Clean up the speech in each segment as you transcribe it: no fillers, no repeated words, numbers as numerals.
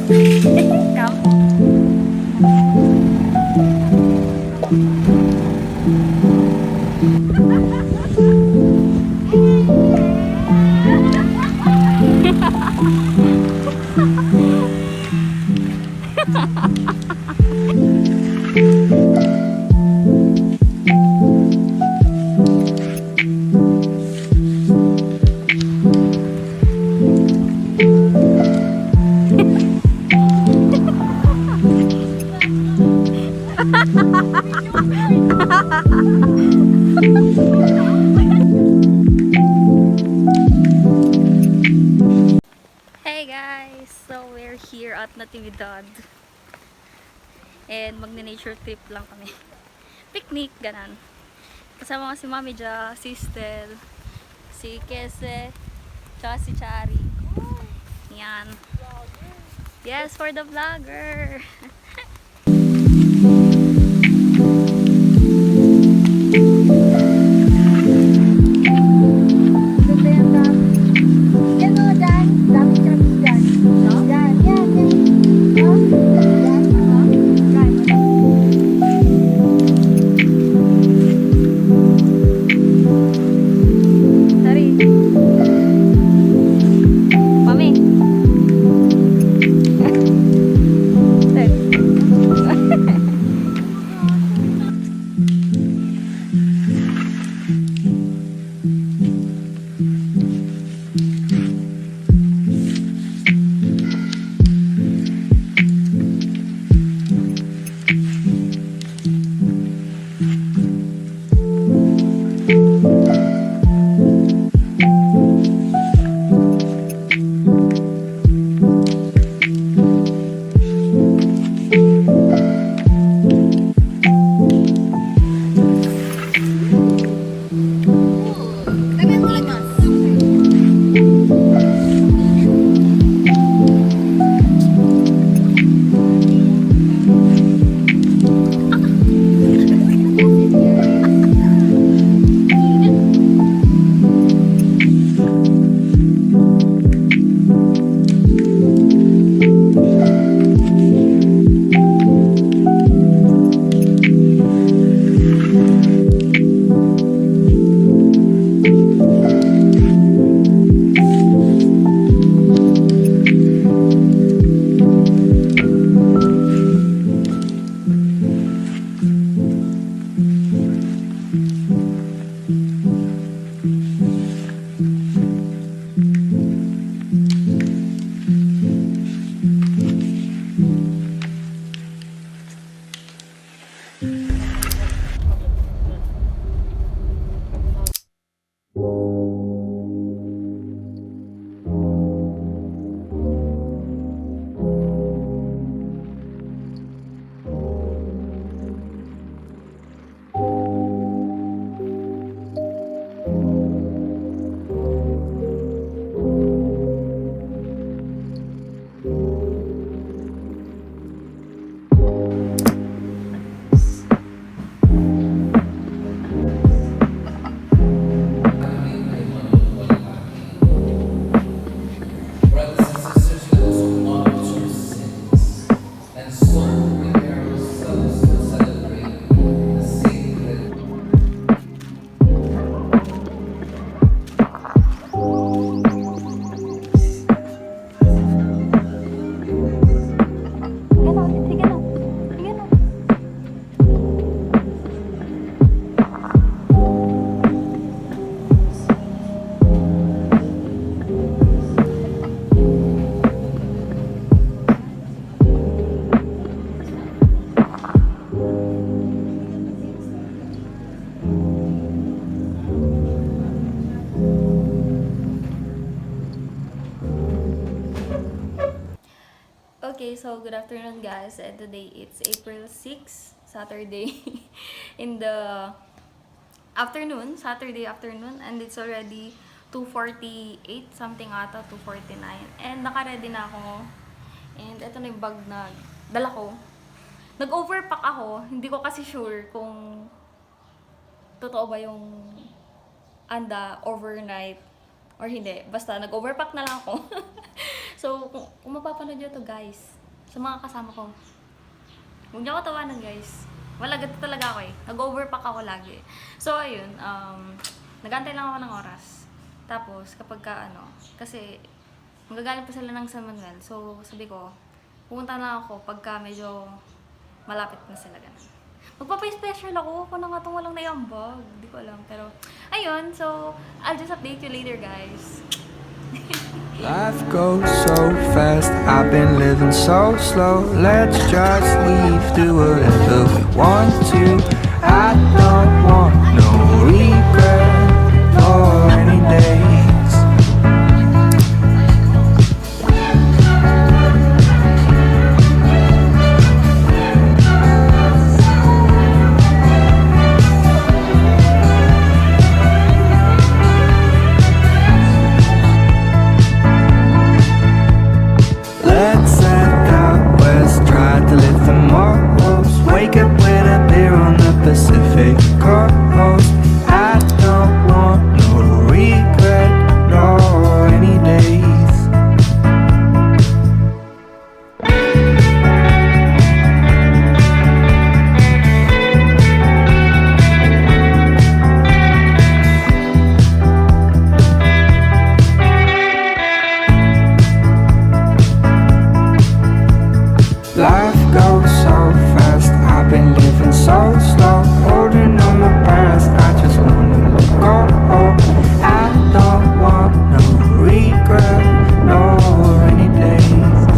Hey guys! So we're here at Natividad and magne-nature trip lang kami. Picnic, ganan. Kasama nga si Mami Ja, si Stel, si Kese, tsaka si Chari. Yan. Yes, for the vlogger! Okay, so good afternoon guys, and today it's April 6, Saturday in the afternoon, Saturday afternoon, and it's already 2:48 something ata, 2:49, and naka-ready na ako, and ito na yung bag na dala ko. Nag-overpack ako, hindi ko kasi sure kung totoo ba yung anda overnight or hindi. Basta nag-overpack na lang ako. So, kung mapapanood nyo to guys, sa mga kasama ko, huwag niyo ako tawanan guys. Wala, ganito talaga ako eh. Nag-overpack ako lagi. So, ayun, nagantay lang ako ng oras. Tapos, kapag kasi magagaling pa sila ng San Manuel. So, sabi ko, pupunta na ako pagka medyo malapit na sila ganun. Magpapa-special ako na nga itong walang naiambag. Hindi ko alam. Pero, ayun. So, I'll just update you later, guys. Life goes so fast, I've been living so slow. Let's just leave, do whatever we want to. I don't want no regret for any days. Let's head out west, try to live the most. Wake up with a beer on the Pacific coast. I don't want no regret, no any days. Life goes so fast, I've been living so slow. Holding on my past, I just wanna let go. I don't want no regret, no any days.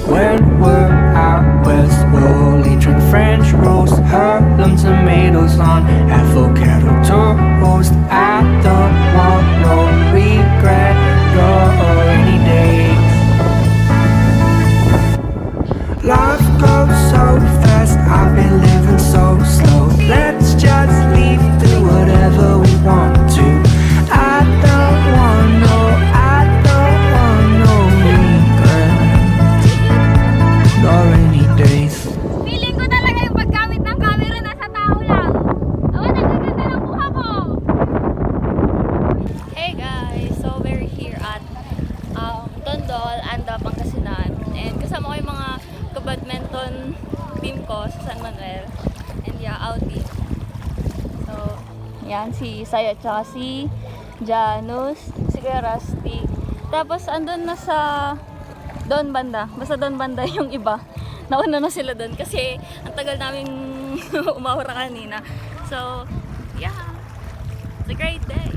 When we're out west, we'll only drink French roast, Harlem tomatoes on avocado toast. I don't want no regret, no any days. Life goes so fast, I've been living so slow. Let's just leave, do whatever we want to. I don't want no regret, nor any days. Feeling ko talaga yung paggamit ng camera nasa tao lang. Awan, nagaganda ng buha ko. Hey guys, so we're here at Tondol and Pangasinan. And kasama ko yung mga badminton team ko sa San Manuel. And yeah, outing. So, yan, si Saya at saka si Janus, si Kuya Rusty. Tapos, andun na sa doon banda. Basta doon banda yung iba. Nauna na sila doon kasi ang tagal naming umahura kanina. So, yeah. It's a great day.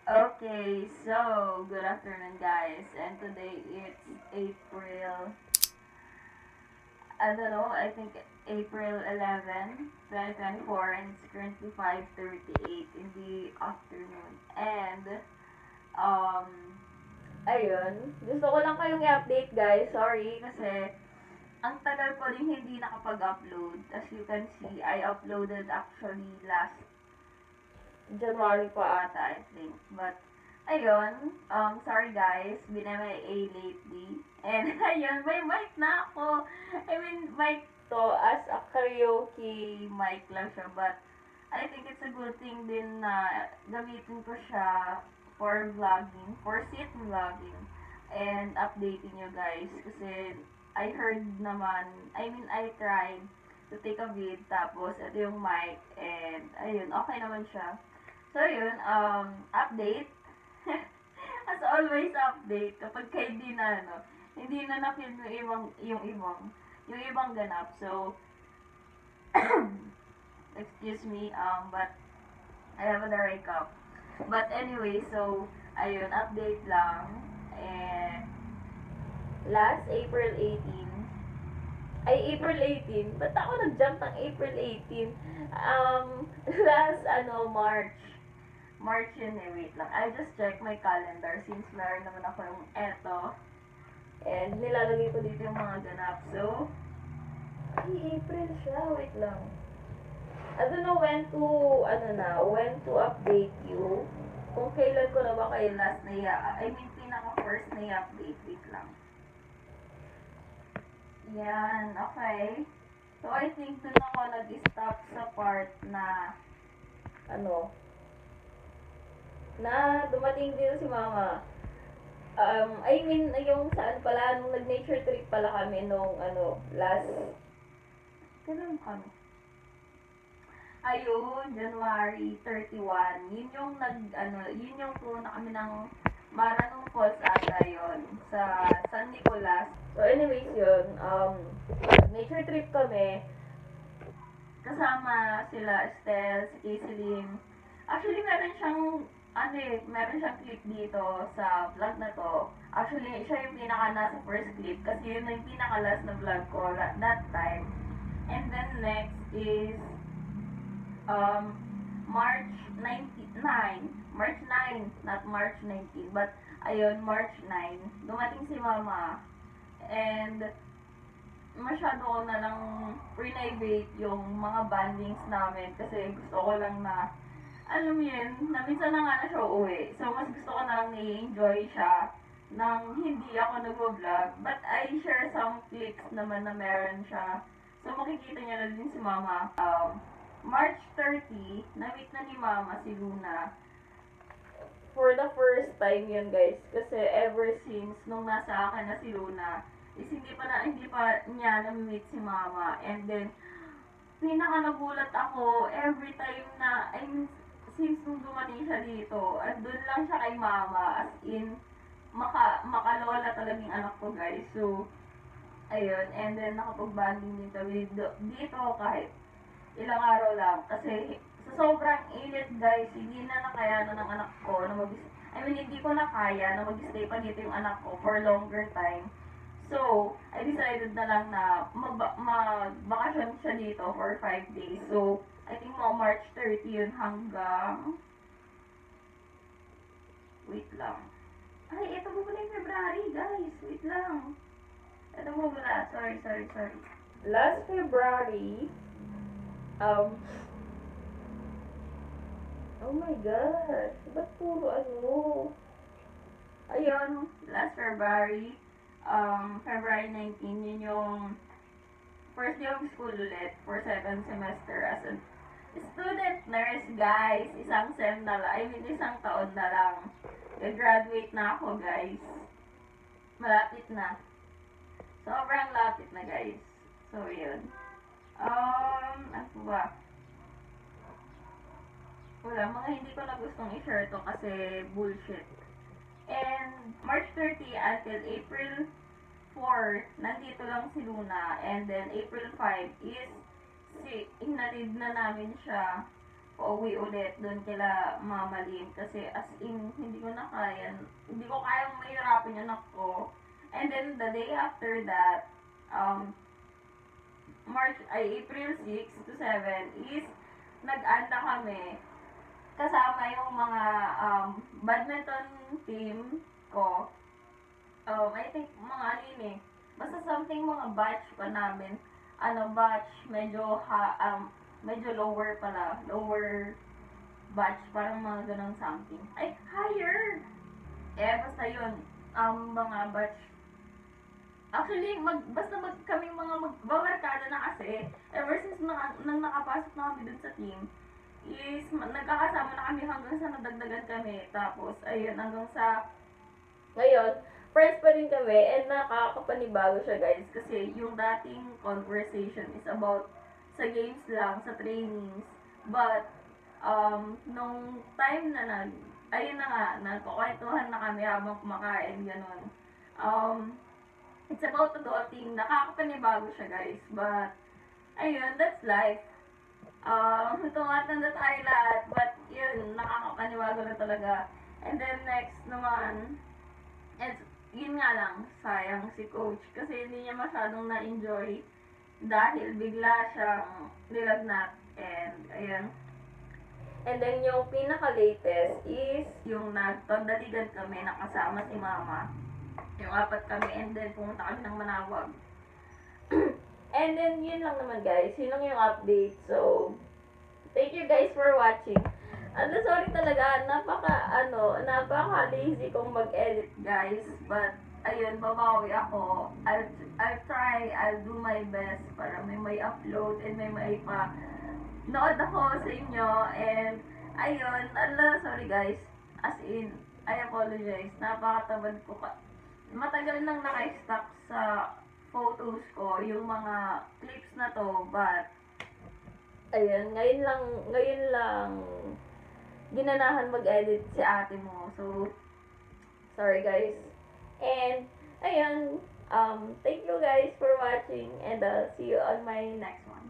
Okay, so good afternoon guys, and today it's April, I don't know, I think April 11, 2024, and it's currently 5:38 in the afternoon. And, ayun, gusto ko lang kayong i-update guys, sorry, kasi ang tagal ko rin hindi nakapag-upload. As you can see, I uploaded actually last January pa ata, I think. But, Ayun, sorry guys, been MIA lately. And ayun, may mic na ako. I mean, mic to as a karaoke mic lang siya. But I think it's a good thing din na gamitin ko siya for vlogging, for sit vlogging. And updating you guys. Kasi I heard naman, I tried to take a vid. Tapos, ito yung mic. And ayun, okay naman siya. So, yun, update. As always, update. Kapag hindi na, hindi na na-film yung ibang ganap. So, excuse me, but I have a dry cough. But anyway, so, ayun, update lang. And, last April 18, April 18, ba't ako nag-jump ng April 18? Last, March yun eh, wait lang. I just check my calendar since meron naman ako yung eto. And nilalagay ko dito yung mga ganap. So, April siya, wait lang. I don't know when to update you. Kung kailan ko na ba kayo last na pinaka first na i-update. Wait lang. Yan, okay. So, I think dun ako nag-stop sa part na, na dumating din si mama. Yung saan pala, nung nag-nature trip pala kami nung, last, kailan kami? Ayun, January 31. Yun yung puno na kami ng Maranong Falls ata yun, sa San Nicolas. So anyways yun, nature trip kami, kasama sila Estel, si Casey Lim. Actually, meron siyang clip dito sa vlog na to. Actually, siya yung nasa first clip kasi yun yung pinaka-last na vlog ko that time. And then next is March 9, not March 19, but ayun, March 9, dumating si mama, and masyado ko na lang private yung mga bandings namin kasi gusto ko lang na, alam mo yun, na minsan na nga na siya uuwi. So, mas gusto ko na lang i-enjoy siya nang hindi ako nag-vlog. But I share some clips naman na meron siya. So, makikita niya na din si mama. March 30, na-meet na ni mama si Luna. For the first time yun, guys. Kasi ever since nung nasa akin na si Luna, is hindi pa niya na-meet si mama. And then, pinaka nagulat ako every time na, since nung dumating siya dito, at doon lang siya kay mama, as in, makalola talagang anak ko, guys. So, ayun, and then nakapag-banding din kami dito kahit ilang araw lang. Kasi, sa sobrang init, guys, hindi na nakayanan ng anak ko na hindi ko na kaya na mag-stay pa dito yung anak ko for longer time. So, I decided na lang na mag-vacation siya dito for 5 days. So, I think March 30 yun hanggang, wait lang. Ay, ito mo pala yung February, guys. Wait lang. Ito mo pala. Sorry. Last February, oh my gosh. Ba't puro Ayun, last February, February 19, yun yung first day of school ulit for second semester as a student nurse, guys. Isang taon na lang. Graduate na ako, guys. Malapit na. Sobrang lapit na, guys. So, yun. Ano ba? Wala, mga hindi ko na gustong i-share to kasi bullshit. And March 30 until April 4, nandito lang si Luna. And then April 5 is hinatid na namin siya pauwi ulit doon kila Mama Lim. Kasi as in, hindi ko kayang mahirapan yung anak ko. And then the day after that, April 6 to 7 is nag-anda kami kasama yung mga badminton team ko. I think basta something mga batch pa namin. Medyo lower batch, parang mga ganun something. Ay, higher! Basta yun, mga batch. Actually, basta kaming mga magbabarkada na kasi, ever since nang nakapasok na kami dun sa team, is nagkakasama na kami hanggang sa nadagdagan kami. Tapos, ayun, hanggang sa ngayon, friends pa rin kami and nakakapanibago siya guys. Kasi yung dating conversation is about sa games lang, sa trainings. But, nung time na ayun na nga, nagkukwentuhan na kami habang kumakain, ganun. It's about adulting. Nakakapanibago siya guys. But, ayun, that's life. Tumatanda tayo lahat. But, yun, nakakapanibago na talaga. And then, next naman, and yun nga lang, sayang si coach. Kasi hindi niya masyadong na-enjoy. Dahil bigla siyang nilagnat. And, ayun. And then, yung pinaka-latest is yung nagpagdaligan kami, nakasama si mama. Yung 4 kami, and then pumunta kami ng Manawag. And then, yun lang naman guys. Yun lang yung update. So, thank you guys for watching. Sorry talaga, napaka-lazy kong mag-edit guys. But, ayun, babawi ako. I'll try, I'll do my best para may upload and may nood ako sa inyo. And, ayun, sorry guys. As in, I apologize. Napakatamad ko matagal nang naka-stock sa photos ko, yung mga clips na to, but, ayun, ngayon lang, ginanahan mag-edit si ate mo. So, sorry guys. And, ayun, thank you guys for watching, and see you on my next one.